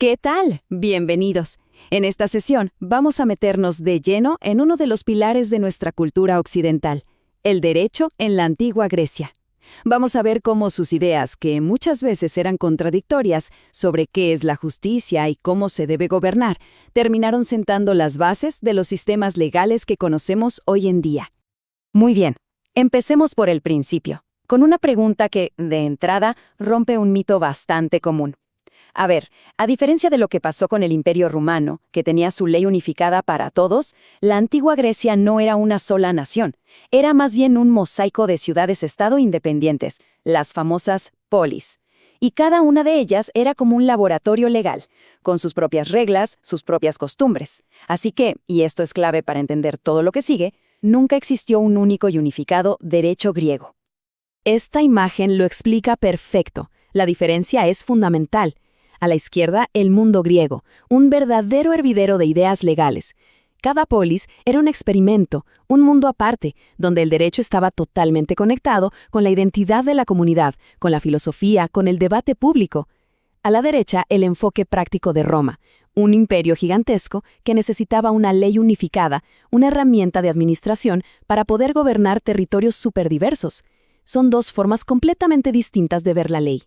¿Qué tal? Bienvenidos. En esta sesión vamos a meternos de lleno en uno de los pilares de nuestra cultura occidental, el derecho en la antigua Grecia. Vamos a ver cómo sus ideas, que muchas veces eran contradictorias sobre qué es la justicia y cómo se debe gobernar, terminaron sentando las bases de los sistemas legales que conocemos hoy en día. Muy bien, empecemos por el principio, con una pregunta que, de entrada, rompe un mito bastante común. A ver, a diferencia de lo que pasó con el Imperio Rumano, que tenía su ley unificada para todos, la antigua Grecia no era una sola nación. Era más bien un mosaico de ciudades-estado independientes, las famosas polis. Y cada una de ellas era como un laboratorio legal, con sus propias reglas, sus propias costumbres. Así que, y esto es clave para entender todo lo que sigue, nunca existió un único y unificado derecho griego. Esta imagen lo explica perfecto. La diferencia es fundamental. A la izquierda, el mundo griego, un verdadero hervidero de ideas legales. Cada polis era un experimento, un mundo aparte, donde el derecho estaba totalmente conectado con la identidad de la comunidad, con la filosofía, con el debate público. A la derecha, el enfoque práctico de Roma, un imperio gigantesco que necesitaba una ley unificada, una herramienta de administración para poder gobernar territorios superdiversos. Son dos formas completamente distintas de ver la ley.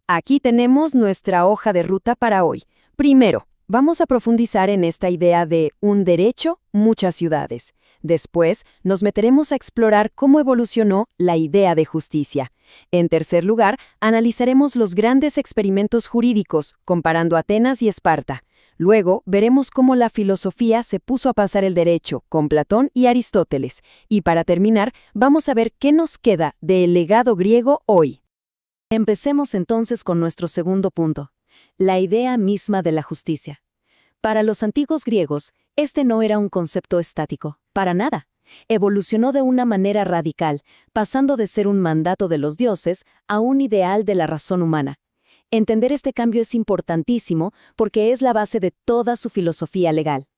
Aquí tenemos nuestra hoja de ruta para hoy. Primero, vamos a profundizar en esta idea de un derecho, muchas ciudades. Después, nos meteremos a explorar cómo evolucionó la idea de justicia. En tercer lugar, analizaremos los grandes experimentos jurídicos, comparando Atenas y Esparta. Luego, veremos cómo la filosofía se puso a pasar el derecho, con Platón y Aristóteles. Y para terminar, vamos a ver qué nos queda del legado griego hoy. Empecemos entonces con nuestro segundo punto, la idea misma de la justicia. Para los antiguos griegos, este no era un concepto estático, para nada. Evolucionó de una manera radical, pasando de ser un mandato de los dioses a un ideal de la razón humana. Entender este cambio es importantísimo porque es la base de toda su filosofía legal.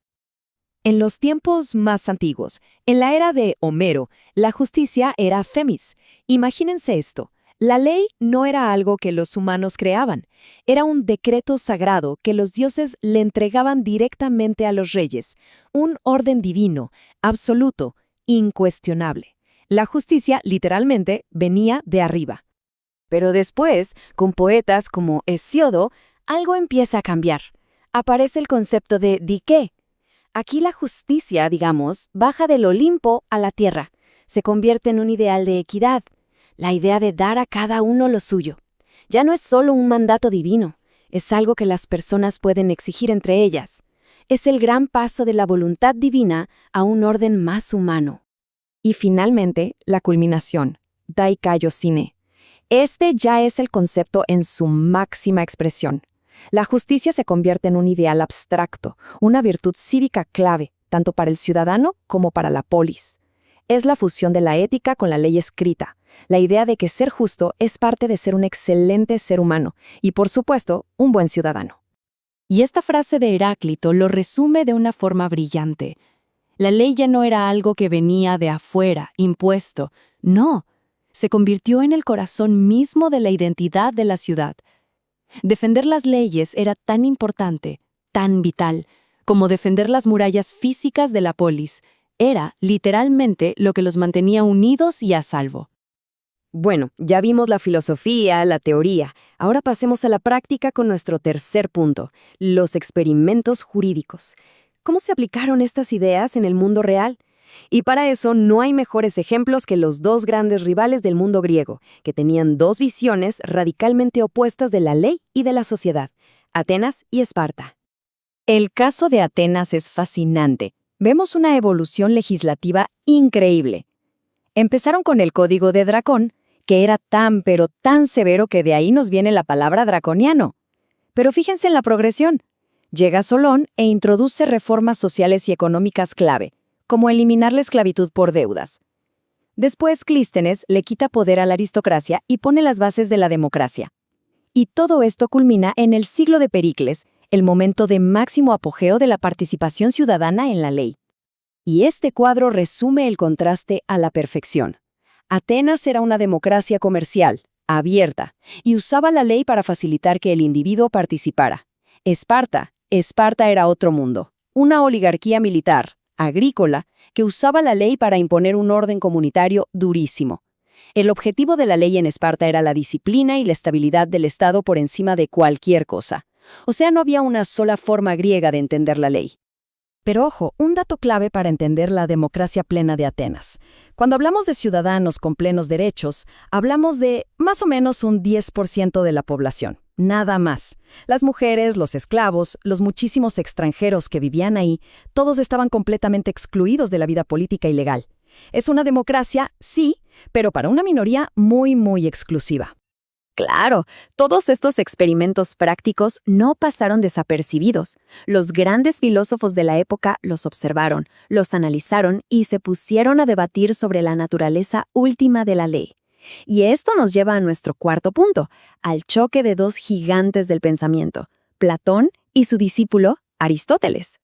En los tiempos más antiguos, en la era de Homero, la justicia era themis. Imagínense esto. La ley no era algo que los humanos creaban, era un decreto sagrado que los dioses le entregaban directamente a los reyes, un orden divino, absoluto, incuestionable. La justicia, literalmente, venía de arriba. Pero después, con poetas como Hesíodo, algo empieza a cambiar. Aparece el concepto de diké. Aquí la justicia, digamos, baja del Olimpo a la tierra, se convierte en un ideal de equidad. La idea de dar a cada uno lo suyo. Ya no es solo un mandato divino, es algo que las personas pueden exigir entre ellas. Es el gran paso de la voluntad divina a un orden más humano. Y finalmente, la culminación, daikaiosine. Este ya es el concepto en su máxima expresión. La justicia se convierte en un ideal abstracto, una virtud cívica clave, tanto para el ciudadano como para la polis. Es la fusión de la ética con la ley escrita. La idea de que ser justo es parte de ser un excelente ser humano y, por supuesto, un buen ciudadano. Y esta frase de Heráclito lo resume de una forma brillante. La ley ya no era algo que venía de afuera, impuesto. No, se convirtió en el corazón mismo de la identidad de la ciudad. Defender las leyes era tan importante, tan vital, como defender las murallas físicas de la polis. Era, literalmente, lo que los mantenía unidos y a salvo. Bueno, ya vimos la filosofía, la teoría. Ahora pasemos a la práctica con nuestro tercer punto, los experimentos jurídicos. ¿Cómo se aplicaron estas ideas en el mundo real? Y para eso no hay mejores ejemplos que los dos grandes rivales del mundo griego, que tenían dos visiones radicalmente opuestas de la ley y de la sociedad, Atenas y Esparta. El caso de Atenas es fascinante. Vemos una evolución legislativa increíble. Empezaron con el Código de Dracón, que era tan pero tan severo que de ahí nos viene la palabra draconiano. Pero fíjense en la progresión. Llega Solón e introduce reformas sociales y económicas clave, como eliminar la esclavitud por deudas. Después Clístenes le quita poder a la aristocracia y pone las bases de la democracia. Y todo esto culmina en el siglo de Pericles, el momento de máximo apogeo de la participación ciudadana en la ley. Y este cuadro resume el contraste a la perfección. Atenas era una democracia comercial, abierta, y usaba la ley para facilitar que el individuo participara. Esparta era otro mundo, una oligarquía militar, agrícola, que usaba la ley para imponer un orden comunitario durísimo. El objetivo de la ley en Esparta era la disciplina y la estabilidad del Estado por encima de cualquier cosa. O sea, no había una sola forma griega de entender la ley. Pero ojo, un dato clave para entender la democracia plena de Atenas. Cuando hablamos de ciudadanos con plenos derechos, hablamos de más o menos un 10% de la población. Nada más. Las mujeres, los esclavos, los muchísimos extranjeros que vivían ahí, todos estaban completamente excluidos de la vida política y legal. Es una democracia, sí, pero para una minoría muy, muy exclusiva. Claro, todos estos experimentos prácticos no pasaron desapercibidos. Los grandes filósofos de la época los observaron, los analizaron y se pusieron a debatir sobre la naturaleza última de la ley. Y esto nos lleva a nuestro cuarto punto, al choque de dos gigantes del pensamiento, Platón y su discípulo Aristóteles.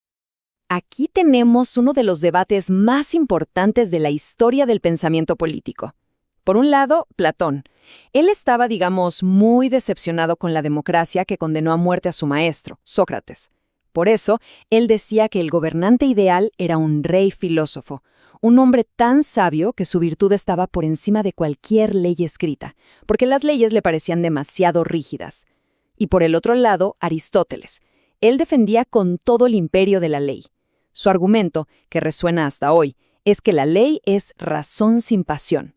Aquí tenemos uno de los debates más importantes de la historia del pensamiento político. Por un lado, Platón. Él estaba, digamos, muy decepcionado con la democracia que condenó a muerte a su maestro, Sócrates. Por eso, él decía que el gobernante ideal era un rey filósofo, un hombre tan sabio que su virtud estaba por encima de cualquier ley escrita, porque las leyes le parecían demasiado rígidas. Y por el otro lado, Aristóteles. Él defendía con todo el imperio de la ley. Su argumento, que resuena hasta hoy, es que la ley es razón sin pasión.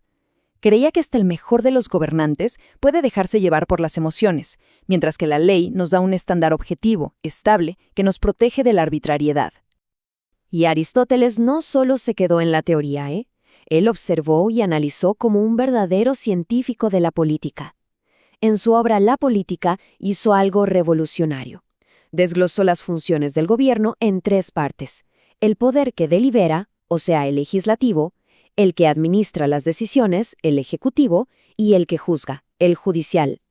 Creía que hasta el mejor de los gobernantes puede dejarse llevar por las emociones, mientras que la ley nos da un estándar objetivo, estable, que nos protege de la arbitrariedad. Y Aristóteles no solo se quedó en la teoría, Él observó y analizó como un verdadero científico de la política. En su obra La política hizo algo revolucionario. Desglosó las funciones del gobierno en tres partes: el poder que delibera, o sea, el legislativo; el que administra las decisiones, el ejecutivo; y el que juzga, el judicial.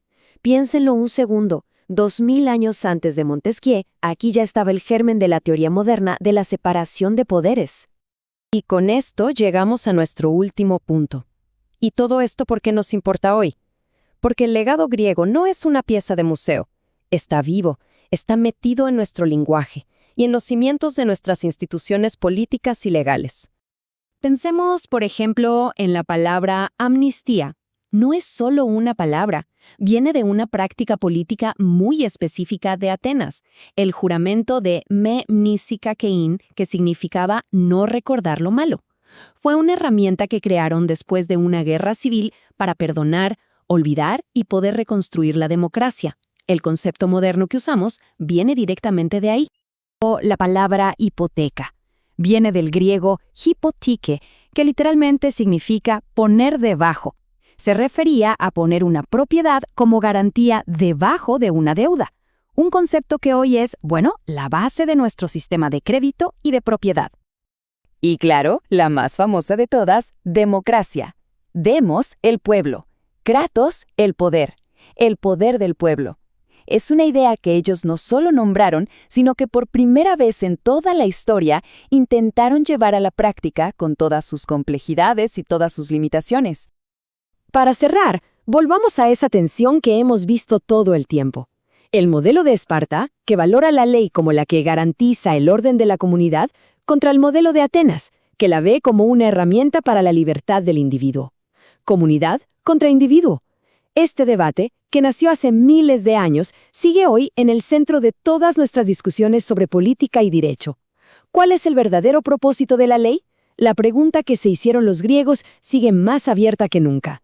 Piénsenlo un segundo, 2000 años antes de Montesquieu, aquí ya estaba el germen de la teoría moderna de la separación de poderes. Y con esto llegamos a nuestro último punto. ¿Y todo esto por qué nos importa hoy? Porque el legado griego no es una pieza de museo. Está vivo, está metido en nuestro lenguaje y en los cimientos de nuestras instituciones políticas y legales. Pensemos, por ejemplo, en la palabra amnistía. No es solo una palabra, viene de una práctica política muy específica de Atenas, el juramento de me mnisikakein, que significaba no recordar lo malo. Fue una herramienta que crearon después de una guerra civil para perdonar, olvidar y poder reconstruir la democracia. El concepto moderno que usamos viene directamente de ahí. O la palabra hipoteca. Viene del griego hypotike, que literalmente significa poner debajo. Se refería a poner una propiedad como garantía debajo de una deuda. Un concepto que hoy es, la base de nuestro sistema de crédito y de propiedad. Y claro, la más famosa de todas, democracia. Demos, el pueblo. Kratos, el poder del pueblo. Es una idea que ellos no solo nombraron, sino que por primera vez en toda la historia intentaron llevar a la práctica con todas sus complejidades y todas sus limitaciones. Para cerrar, volvamos a esa tensión que hemos visto todo el tiempo. El modelo de Esparta, que valora la ley como la que garantiza el orden de la comunidad, contra el modelo de Atenas, que la ve como una herramienta para la libertad del individuo. Comunidad contra individuo. Este debate, que nació hace miles de años, sigue hoy en el centro de todas nuestras discusiones sobre política y derecho. ¿Cuál es el verdadero propósito de la ley? La pregunta que se hicieron los griegos sigue más abierta que nunca.